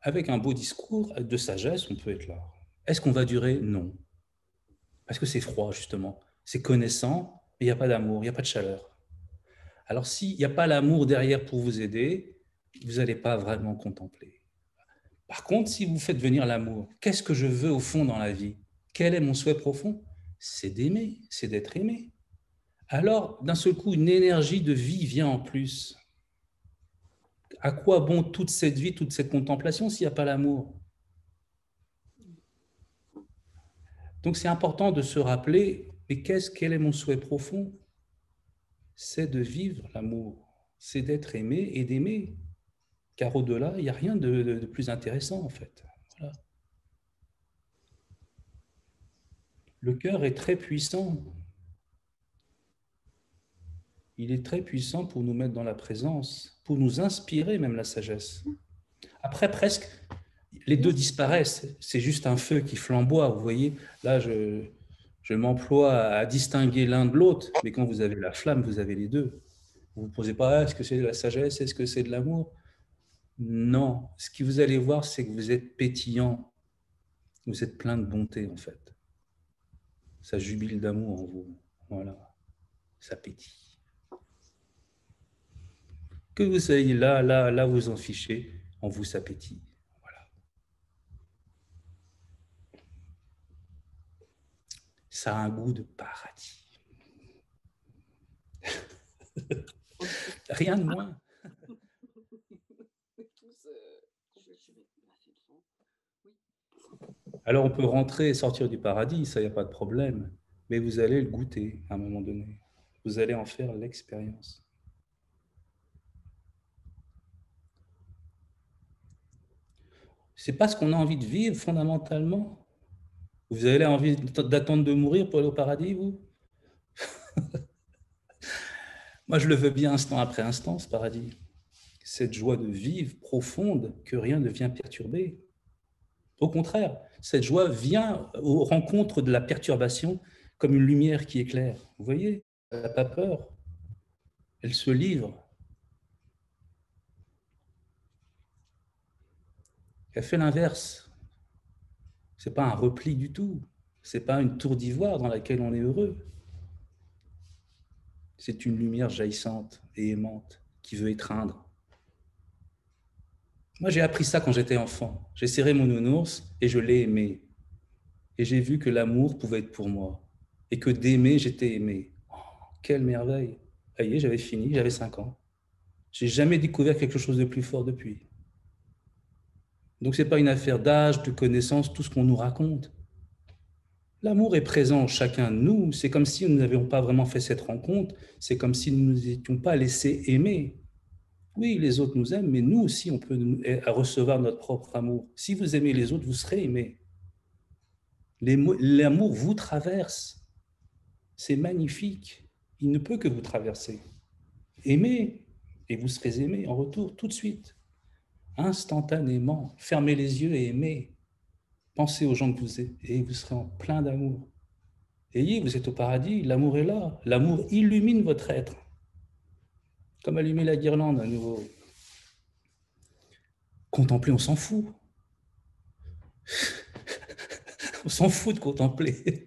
avec un beau discours de sagesse, on peut être là. Est-ce qu'on va durer? Non. Parce que c'est froid, justement. C'est connaissant, mais il n'y a pas d'amour, il n'y a pas de chaleur. Alors, s'il n'y a pas l'amour derrière pour vous aider, vous n'allez pas vraiment contempler. Par contre, si vous faites venir l'amour, qu'est-ce que je veux au fond dans la vie? Quel est mon souhait profond? C'est d'aimer, c'est d'être aimé. Alors, d'un seul coup, une énergie de vie vient en plus. À quoi bon toute cette vie, toute cette contemplation s'il n'y a pas l'amour? Donc, c'est important de se rappeler, mais quel est mon souhait profond? C'est de vivre l'amour, c'est d'être aimé et d'aimer. Car au-delà, il n'y a rien de plus intéressant, en fait. Voilà. Le cœur est très puissant. Il est très puissant pour nous mettre dans la présence, pour nous inspirer même la sagesse. Après, presque, les deux disparaissent. C'est juste un feu qui flamboie, vous voyez. Là, je m'emploie à distinguer l'un de l'autre, mais quand vous avez la flamme, vous avez les deux. Vous ne vous posez pas, est-ce que c'est de la sagesse, est-ce que c'est de l'amour? Non. Ce que vous allez voir, c'est que vous êtes pétillant, vous êtes plein de bonté, en fait. Ça jubile d'amour en vous. Voilà, ça pétille. Que vous soyez là, vous en fichez, en vous, ça pétille. Voilà. Ça a un goût de paradis. Rien de moins. Alors on peut rentrer et sortir du paradis, ça, il n'y a pas de problème. Mais vous allez le goûter à un moment donné. Vous allez en faire l'expérience. C'est pas ce qu'on a envie de vivre fondamentalement. Vous avez envie d'attendre de mourir pour aller au paradis, vous? Moi, je le veux bien instant après instant, ce paradis. Cette joie de vivre profonde que rien ne vient perturber. Au contraire, cette joie vient aux rencontres de la perturbation comme une lumière qui éclaire. Vous voyez, elle n'a pas peur. Elle se livre. Elle fait l'inverse. Ce n'est pas un repli du tout. Ce n'est pas une tour d'ivoire dans laquelle on est heureux. C'est une lumière jaillissante et aimante qui veut étreindre. Moi, j'ai appris ça quand j'étais enfant. J'ai serré mon nounours et je l'ai aimé. Et j'ai vu que l'amour pouvait être pour moi. Et que d'aimer, j'étais aimé. Oh, quelle merveille! Ça y est, j'avais fini, j'avais 5 ans. J'ai jamais découvert quelque chose de plus fort depuis. Donc, ce n'est pas une affaire d'âge, de connaissance, tout ce qu'on nous raconte. L'amour est présent en chacun de nous. C'est comme si nous n'avions pas vraiment fait cette rencontre. C'est comme si nous ne nous étions pas laissés aimer. Oui, les autres nous aiment, mais nous aussi, on peut recevoir notre propre amour. Si vous aimez les autres, vous serez aimés. L'amour vous traverse. C'est magnifique. Il ne peut que vous traverser. Aimez, et vous serez aimé en retour tout de suite, instantanément. Fermez les yeux et aimez. Pensez aux gens que vous êtes et vous serez en plein d'amour. Ayez, vous êtes au paradis, l'amour est là. L'amour illumine votre être. Comme allumer la guirlande à nouveau. Contempler, on s'en fout. On s'en fout de contempler.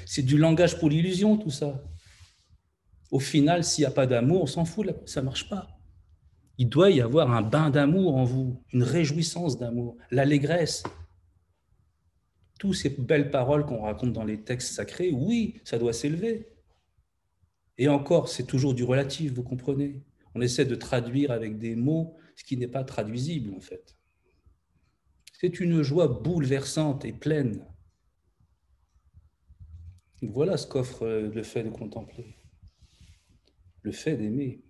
C'est du langage pour l'illusion, tout ça. Au final, s'il n'y a pas d'amour, on s'en fout, ça ne marche pas. Il doit y avoir un bain d'amour en vous, une réjouissance d'amour, l'allégresse. Toutes ces belles paroles qu'on raconte dans les textes sacrés, oui, ça doit s'élever. Et encore, c'est toujours du relatif, vous comprenez? On essaie de traduire avec des mots ce qui n'est pas traduisible, en fait. C'est une joie bouleversante et pleine. Voilà ce qu'offre le fait de contempler, le fait d'aimer.